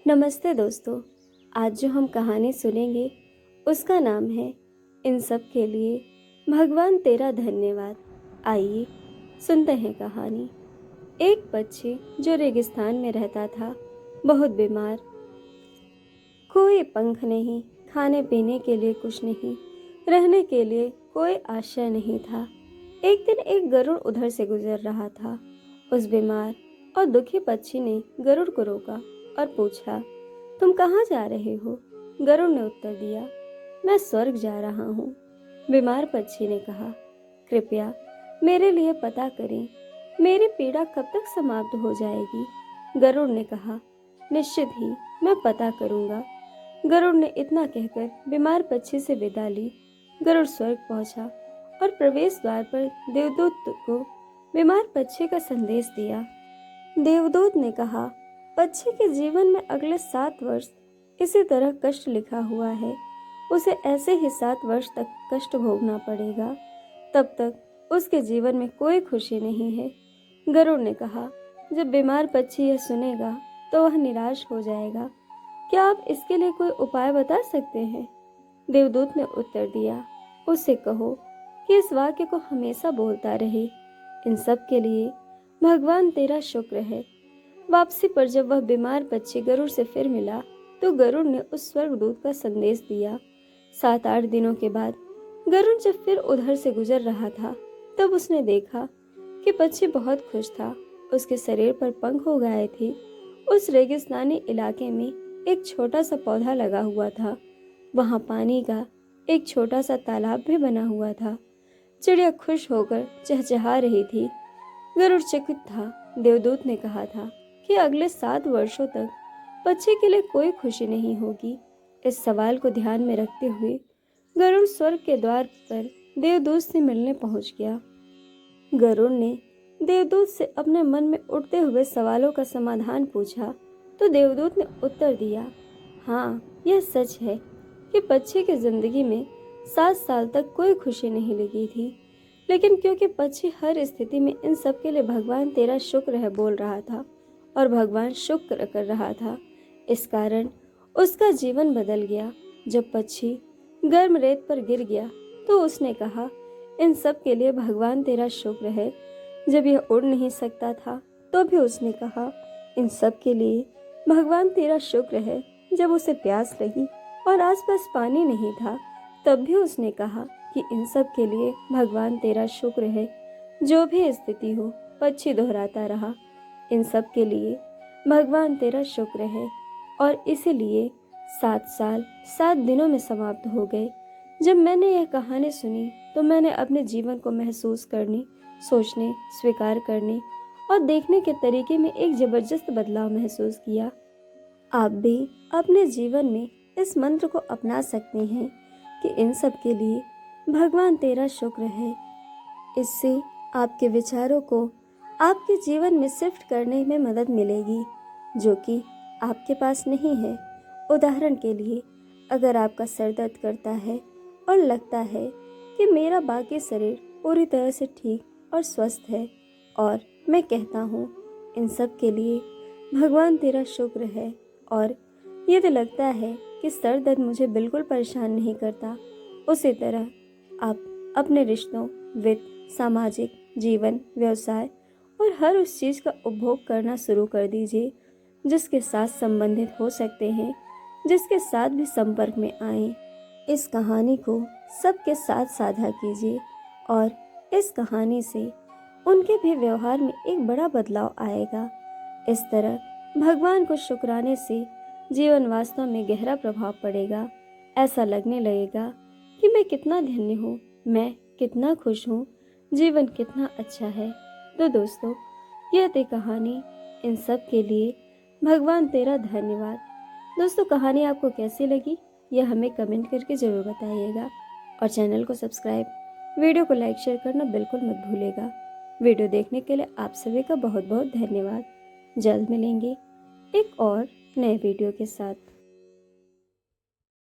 नमस्ते दोस्तों। आज जो हम कहानी सुनेंगे उसका नाम है इन सब के लिए भगवान तेरा धन्यवाद। आइए सुनते हैं कहानी। एक पक्षी जो रेगिस्तान में रहता था, बहुत बीमार, कोई पंख नहीं, खाने पीने के लिए कुछ नहीं, रहने के लिए कोई आश्रय नहीं था। एक दिन एक गरुड़ उधर से गुजर रहा था। उस बीमार और दुखी पक्षी ने गरुड़ को रोका और पूछा, तुम कहाँ जा रहे हो? गरुड़ ने उत्तर दिया, मैं स्वर्ग जा रहा हूँ। बीमार पक्षी ने कहा, कृपया मेरे लिए पता करें, मेरी पीड़ा कब तक समाप्त हो जाएगी? गरुड़ ने कहा, निश्चित ही मैं पता करूंगा। गरुड़ ने इतना कहकर बीमार पक्षी से विदा ली। गरुड़ स्वर्ग पहुंचा और प्रवेश द्वार पर देवदूत को बीमार पक्षी का संदेश दिया। देवदूत ने कहा, पक्षी के जीवन में अगले 7 वर्ष इसी तरह कष्ट लिखा हुआ है। उसे ऐसे ही 7 वर्ष तक कष्ट भोगना पड़ेगा। तब तक उसके जीवन में कोई खुशी नहीं है। गरुड़ ने कहा, जब बीमार पक्षी यह सुनेगा तो वह निराश हो जाएगा। क्या आप इसके लिए कोई उपाय बता सकते हैं? देवदूत ने उत्तर दिया, उससे कहो कि इस वाक्य को हमेशा बोलता रहे, इन सब के लिए भगवान तेरा शुक्र है। वापसी पर जब वह बीमार पक्षी गरुड़ से फिर मिला तो गरुड़ ने उस स्वर्गदूत का संदेश दिया। 7-8 दिनों के बाद गरुड़ जब फिर उधर से गुजर रहा था तब उसने देखा कि पक्षी बहुत खुश था। उसके शरीर पर पंख हो गए थे। उस रेगिस्तानी इलाके में एक छोटा सा पौधा लगा हुआ था। वहां पानी का एक छोटा सा तालाब भी बना हुआ था। चिड़िया खुश होकर चहचहा रही थी। गरुड़ चकित था। देवदूत ने कहा था कि अगले 7 वर्षों तक पक्षी के लिए कोई खुशी नहीं होगी। इस सवाल को ध्यान में रखते हुए गरुड़ स्वर्ग के द्वार पर देवदूत से मिलने पहुंच गया। गरुड़ ने देवदूत से अपने मन में उठते हुए सवालों का समाधान पूछा तो देवदूत ने उत्तर दिया, हाँ, यह सच है कि पक्षी की जिंदगी में 7 साल तक कोई खुशी नहीं लगी थी, लेकिन क्योंकि पक्षी हर स्थिति में इन सब के लिए भगवान तेरा शुक्र है बोल रहा था और भगवान शुक्र कर रहा था, इस कारण उसका जीवन बदल गया। जब पक्षी गर्म रेत पर गिर गया तो उसने कहा, इन सब के लिए भगवान तेरा शुक्र है। जब यह उड़ नहीं सकता था तो भी उसने कहा, इन सब के लिए भगवान तेरा शुक्र है। जब उसे प्यास लगी और आसपास पानी नहीं था तब भी उसने कहा कि इन सब के लिए भगवान तेरा शुक्र है। जो भी स्थिति हो, पक्षी दोहराता रहा, इन सब के लिए भगवान तेरा शुक्र है। और इसीलिए 7 साल 7 दिनों में समाप्त हो गए। जब मैंने यह कहानी सुनी तो मैंने अपने जीवन को महसूस करने, सोचने, स्वीकार करने और देखने के तरीके में एक जबरदस्त बदलाव महसूस किया। आप भी अपने जीवन में इस मंत्र को अपना सकते हैं कि इन सब के लिए भगवान तेरा शुक्र है। इससे आपके विचारों को आपके जीवन में शिफ्ट करने में मदद मिलेगी, जो कि आपके पास नहीं है। उदाहरण के लिए, अगर आपका सर दर्द करता है और लगता है कि मेरा बाकी शरीर पूरी तरह से ठीक और स्वस्थ है और मैं कहता हूँ, इन सब के लिए भगवान तेरा शुक्र है, और यदि लगता है कि सर दर्द मुझे बिल्कुल परेशान नहीं करता, उसी तरह आप अपने रिश्तों, वित्त, सामाजिक जीवन, व्यवसाय और हर उस चीज़ का उपभोग करना शुरू कर दीजिए जिसके साथ संबंधित हो सकते हैं, जिसके साथ भी संपर्क में आए। इस कहानी को सबके साथ साझा कीजिए और इस कहानी से उनके भी व्यवहार में एक बड़ा बदलाव आएगा। इस तरह भगवान को शुक्राने से जीवन वास्तव में गहरा प्रभाव पड़ेगा। ऐसा लगने लगेगा कि मैं कितना धन्य हूँ, मैं कितना खुश हूँ, जीवन कितना अच्छा है। तो दोस्तों, यह थी कहानी इन सब के लिए भगवान तेरा धन्यवाद। दोस्तों, कहानी आपको कैसी लगी यह हमें कमेंट करके ज़रूर बताइएगा और चैनल को सब्सक्राइब, वीडियो को लाइक शेयर करना बिल्कुल मत भूलिएगा। वीडियो देखने के लिए आप सभी का बहुत बहुत धन्यवाद। जल्द मिलेंगे एक और नए वीडियो के साथ।